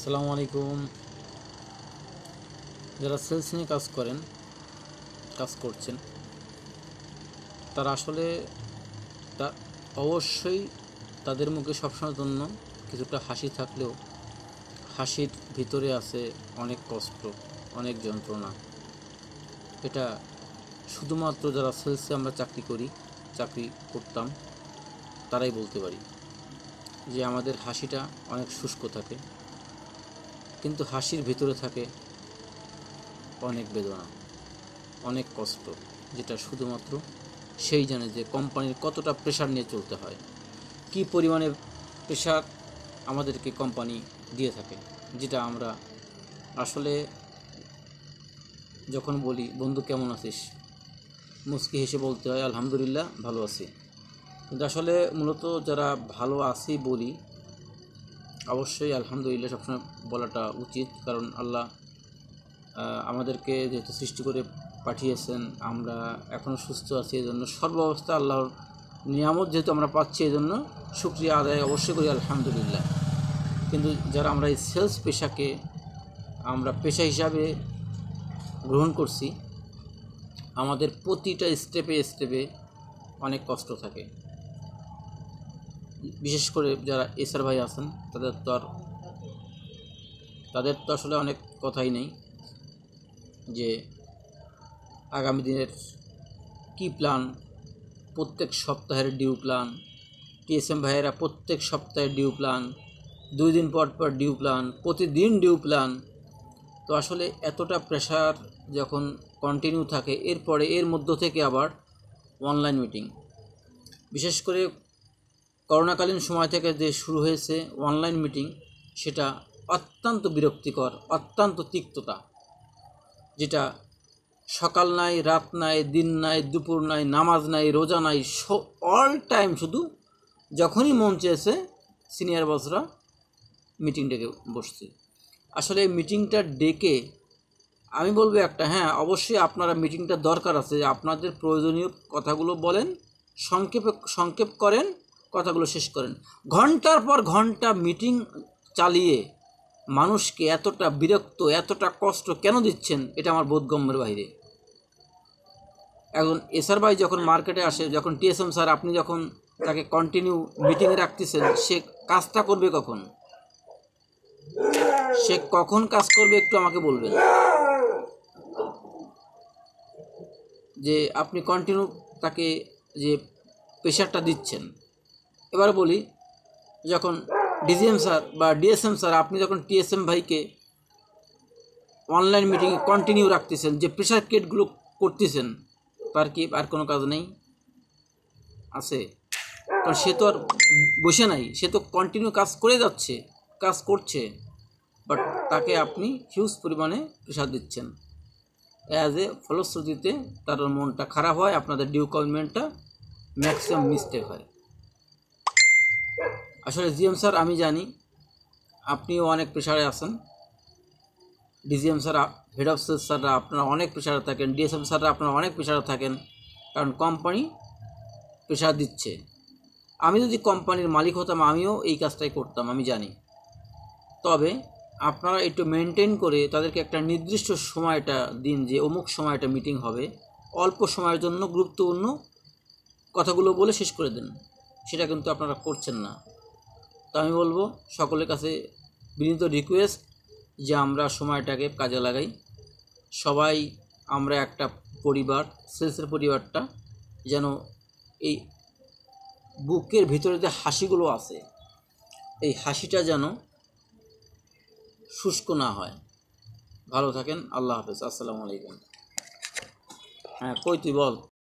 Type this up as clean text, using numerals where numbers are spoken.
আসসালামু আলাইকুম। যারা সেলস নিয়ে কাজ করছেন তারা আসলে অবশ্যই তাদের মুখে সবসময়ের জন্য কিছুটা হাসি থাকলেও হাসির ভিতরে আছে অনেক কষ্ট, অনেক যন্ত্রণা। এটা শুধুমাত্র যারা সেলসে আমরা চাকরি করতাম তারাই বলতে পারি যে আমাদের হাসিটা অনেক শুষ্ক থাকে, কিন্তু হাসির ভিতরে থাকে অনেক বেদনা, অনেক কষ্ট, যেটা শুধুমাত্র সেই জানে যে কোম্পানির কতটা প্রেশার নিয়ে চলতে হয়, কী পরিমাণে প্রেশার আমাদেরকে কোম্পানি দিয়ে থাকে। যেটা আমরা আসলে যখন বলি বন্ধু কেমন আছিস, মুচকি হেসে বলতে হয় আলহামদুলিল্লাহ ভালো আছি। কিন্তু আসলে মূলত যারা ভালো আছি বলি, অবশ্যই আলহামদুলিল্লাহ সবসময় বলাটা উচিত, কারণ আল্লাহ আমাদেরকে যেহেতু সৃষ্টি করে পাঠিয়েছেন, আমরা এখনও সুস্থ আছি, এই জন্য সর্বাবস্থা আল্লাহর নিয়ামত যেহেতু আমরা পাচ্ছি, এই জন্য শুকরিয়া আদায় অবশ্যই করি আলহামদুলিল্লাহ। কিন্তু যারা আমরা এই সেলস পেশাকে আমরা পেশা হিসাবে গ্রহণ করছি, আমাদের প্রতিটা স্টেপে অনেক কষ্ট থাকে। বিশেষ করে যারা এসআর ভাই আছেন তাদের তো আসলে অনেক কথাই নেই যে আগামী দিনের কী প্ল্যান, প্রত্যেক সপ্তাহের ডিউ প্ল্যান, টিএসএম ভাইয়েরা প্রত্যেক সপ্তাহের ডিউ প্ল্যান, 2 দিন পর ডিউ প্ল্যান, প্রতিদিন ডিউ প্ল্যান। তো আসলে এতটা প্রেশার যখন কন্টিনিউ থাকে, এর মধ্য থেকে আবার অনলাইন মিটিং, বিশেষ করে করোনাকালীন সময় থেকে যে শুরু হয়েছে অনলাইন মিটিং, সেটা অত্যন্ত বিরক্তিকর, অত্যন্ত তিক্ততা, যেটা সকাল নাই, রাত নাই, দিন নাই, দুপুর নাই, নামাজ নাই, রোজা নাই, অল টাইম শুধু যখনই মন চেয়েছে সিনিয়র বসরা মিটিং ডেকে বসছে। আসলে এই মিটিংটা ডেকে আমি বলবো একটা, হ্যাঁ অবশ্যই আপনারা মিটিংটা দরকার আছে, আপনাদের প্রয়োজনীয় কথাগুলো বলেন, সংক্ষেপ করেন, কথাগুলো শেষ করেন। ঘন্টার পর ঘন্টা মিটিং চালিয়ে মানুষকে এতটা বিরক্ত, এতটা কষ্ট কেন দিচ্ছেন, এটা আমার বোধগম্যের বাইরে। এখন এসআর ভাই যখন মার্কেটে আসে, যখন টিএসএম স্যার আপনি যখন তাকে কন্টিনিউ মিটিংয়ে রাখতেছেন, সে কাজটা করবে কখন, সে কখন কাজ করবে একটু আমাকে বলবেন। যে আপনি কন্টিনিউ তাকে যে প্রেশারটা দিচ্ছেন। এবার বলি, যখন ডিজিএম স্যার বা ডিএসএম স্যার আপনি যখন টিএসএম ভাইকে অনলাইন মিটিংয়ে কন্টিনিউ রাখতেছেন, যে প্রেশার ক্রিয়েটগুলো করতেছেন, তার কি আর কোনো কাজ নেই? আছে? কারণ সে তো আর বসে নাই, সে তো কন্টিনিউ কাজ করছে, বাট তাকে আপনি হিউজ পরিমাণে প্রেশার দিচ্ছেন। অ্যাজ এ ফলশ্রুতিতে তার মনটা খারাপ হয়, আপনাদের ডিউ কমিটমেন্টটা ম্যাক্সিমাম মিস্টেক হয়। আসলে জিএম স্যার আমি জানি আপনিও অনেক প্রেশারে আছেন, DGM sir, head of sales স্যাররা আপনারা অনেক প্রেশারে থাকেন, ডিএসএম স্যাররা আপনারা অনেক প্রেশারে থাকেন, কারণ কোম্পানি প্রেশার দিচ্ছে। আমি যদি কোম্পানির মালিক হতাম আমিও এই কাজটাই করতাম, আমি জানি। তবে আপনারা একটু মেনটেন করে তাদেরকে একটা নির্দিষ্ট সময়টা দিন, যে অমুক সময়টা মিটিং হবে, অল্প সময়ের জন্য গুরুত্বপূর্ণ কথাগুলো বলে শেষ করে দেন। সেটা কিন্তু আপনারা করছেন না। তো আমি বলবো সকলের কাছে বিনীত রিকোয়েস্ট যে আমরা সময়টাকে কাজে লাগাই। সবাই আমরা একটা পরিবার, সেলসের পরিবারটা যেন এই বুকের ভিতরে যে হাসিগুলো আছে, এই হাসিটা যেন শুষ্ক না হয়। ভালো থাকেন, আল্লাহ হাফেজ, আসসালামু আলাইকুম। হ্যাঁ কই তুই বল।